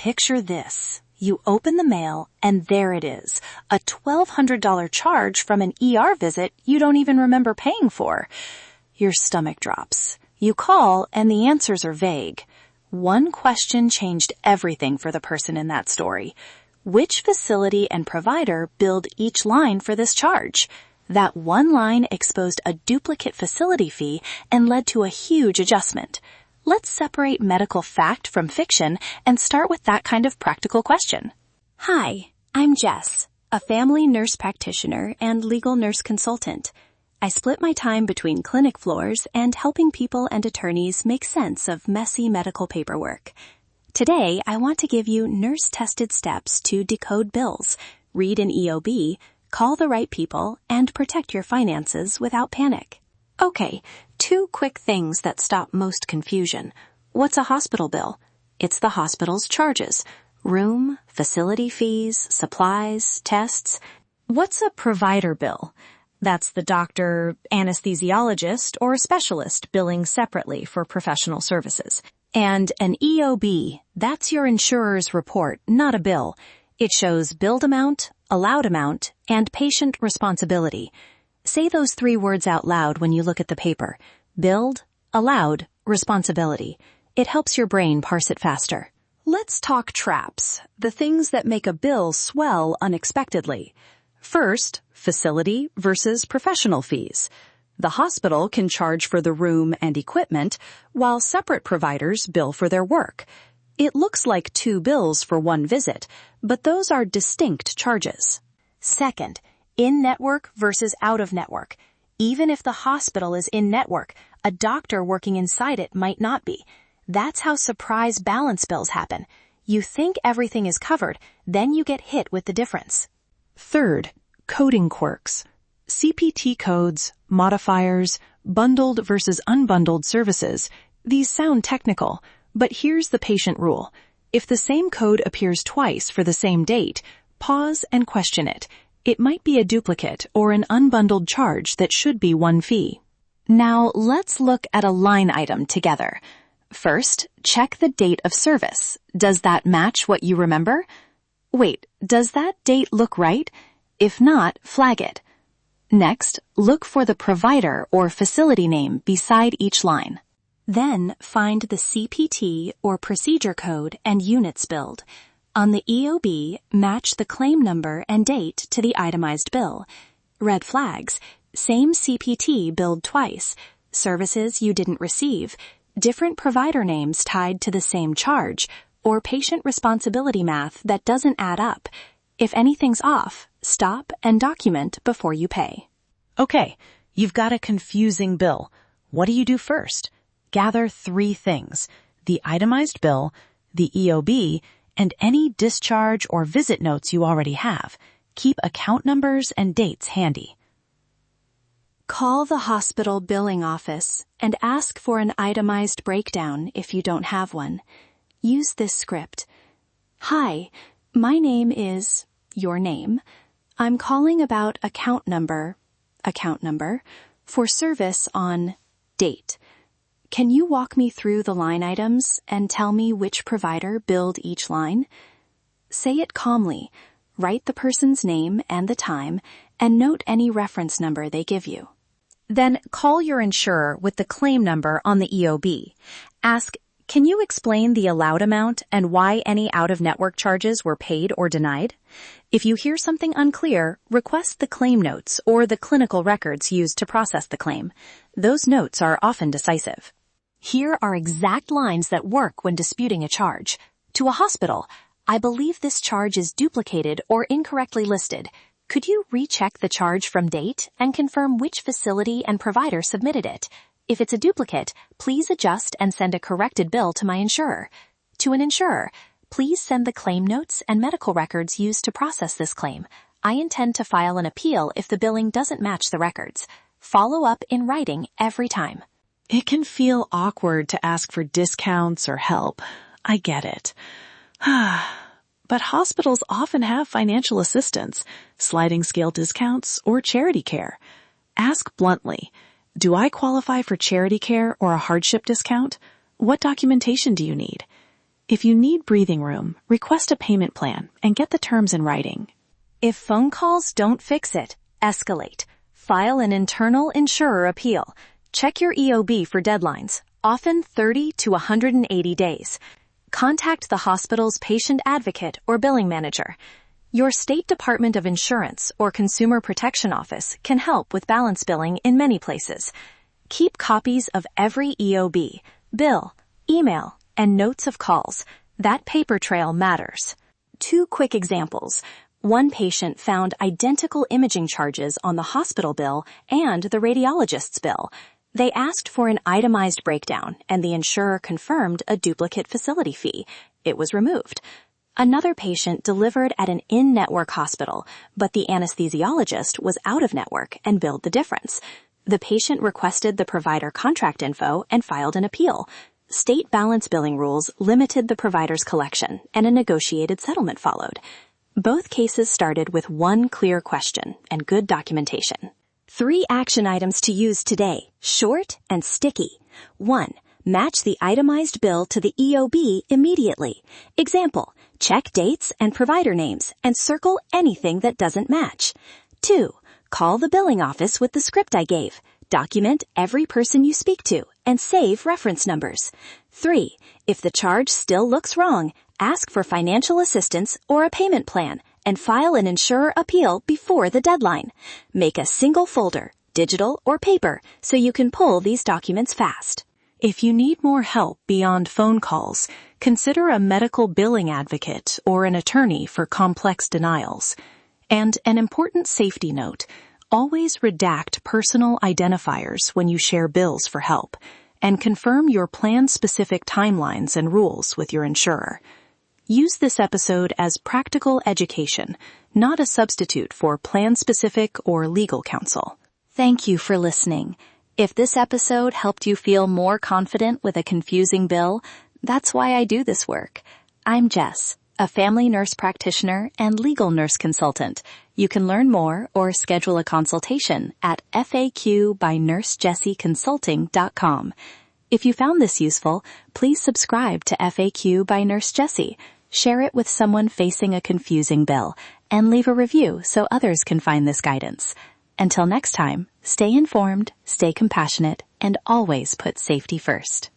Picture this. You open the mail, and there it is, a $1,200 charge from an ER visit you don't even remember paying for. Your stomach drops. You call, and the answers are vague. One question changed everything for the person in that story. Which facility and provider billed each line for this charge? That one line exposed a duplicate facility fee and led to a huge adjustment. Let's separate medical fact from fiction and start with that kind of practical question. Hi, I'm Jess, a family nurse practitioner and legal nurse consultant. I split my time between clinic floors and helping people and attorneys make sense of messy medical paperwork. Today, I want to give you nurse-tested steps to decode bills, read an EOB, call the right people, and protect your finances without panic. Okay, 2 quick things that stop most confusion. What's a hospital bill? It's the hospital's charges. Room, facility fees, supplies, tests. What's a provider bill? That's the doctor, anesthesiologist, or specialist billing separately for professional services. And an EOB, that's your insurer's report, not a bill. It shows billed amount, allowed amount, and patient responsibility. Say those 3 words out loud when you look at the paper. Billed, allowed, responsibility. It helps your brain parse it faster. Let's talk traps, the things that make a bill swell unexpectedly. First, facility versus professional fees. The hospital can charge for the room and equipment, while separate providers bill for their work. It looks like 2 bills for one visit, but those are distinct charges. Second, in-network versus out-of-network. Even if the hospital is in-network, a doctor working inside it might not be. That's how surprise balance bills happen. You think everything is covered, then you get hit with the difference. Third, coding quirks. CPT codes, modifiers, bundled versus unbundled services. These sound technical, but here's the patient rule. If the same code appears twice for the same date, pause and question it. It might be a duplicate or an unbundled charge that should be one fee. Now let's look at a line item together. First, check the date of service. Does that match what you remember? Wait, does that date look right? If not, flag it. Next, look for the provider or facility name beside each line. Then find the CPT or procedure code and units billed. On the EOB, match the claim number and date to the itemized bill. Red flags: same CPT billed twice, services you didn't receive, different provider names tied to the same charge, or patient responsibility math that doesn't add up. If anything's off, stop and document before you pay. Okay, you've got a confusing bill. What do you do first? Gather 3 things: the itemized bill, the EOB, and any discharge or visit notes you already have. Keep account numbers and dates handy. Call the hospital billing office and ask for an itemized breakdown if you don't have one. Use this script. Hi, my name is your name. I'm calling about account number, for service on date. Can you walk me through the line items and tell me which provider billed each line? Say it calmly. Write the person's name and the time, and note any reference number they give you. Then call your insurer with the claim number on the EOB. Ask, can you explain the allowed amount and why any out-of-network charges were paid or denied? If you hear something unclear, request the claim notes or the clinical records used to process the claim. Those notes are often decisive. Here are exact lines that work when disputing a charge. To a hospital, I believe this charge is duplicated or incorrectly listed. Could you recheck the charge from date and confirm which facility and provider submitted it? If it's a duplicate, please adjust and send a corrected bill to my insurer. To an insurer, please send the claim notes and medical records used to process this claim. I intend to file an appeal if the billing doesn't match the records. Follow up in writing every time. It can feel awkward to ask for discounts or help. I get it. But hospitals often have financial assistance, sliding scale discounts, or charity care. Ask bluntly, do I qualify for charity care or a hardship discount? What documentation do you need? If you need breathing room, request a payment plan and get the terms in writing. If phone calls don't fix it, escalate. File an internal insurer appeal. Check your EOB for deadlines, often 30 to 180 days. Contact the hospital's patient advocate or billing manager. Your state department of insurance or consumer protection office can help with balance billing in many places. Keep copies of every EOB, bill, email, and notes of calls. That paper trail matters. 2 quick examples. One patient found identical imaging charges on the hospital bill and the radiologist's bill. They asked for an itemized breakdown, and the insurer confirmed a duplicate facility fee. It was removed. Another patient delivered at an in-network hospital, but the anesthesiologist was out of network and billed the difference. The patient requested the provider contact info and filed an appeal. State balance billing rules limited the provider's collection, and a negotiated settlement followed. Both cases started with one clear question and good documentation. 3 action items to use today, short and sticky. 1. Match the itemized bill to the EOB immediately. Example, check dates and provider names and circle anything that doesn't match. 2. Call the billing office with the script I gave. Document every person you speak to and save reference numbers. 3. If the charge still looks wrong, ask for financial assistance or a payment plan and file an insurer appeal before the deadline. Make a single folder, digital or paper, so you can pull these documents fast. If you need more help beyond phone calls, consider a medical billing advocate or an attorney for complex denials. And an important safety note, always redact personal identifiers when you share bills for help, and confirm your plan-specific timelines and rules with your insurer. Use this episode as practical education, not a substitute for plan-specific or legal counsel. Thank you for listening. If this episode helped you feel more confident with a confusing bill, that's why I do this work. I'm Jess, a family nurse practitioner and legal nurse consultant. You can learn more or schedule a consultation at FAQ by NurseJessieConsulting.com. If you found this useful, please subscribe to FAQ by Nurse Jessie, share it with someone facing a confusing bill, and leave a review so others can find this guidance. Until next time, stay informed, stay compassionate, and always put safety first.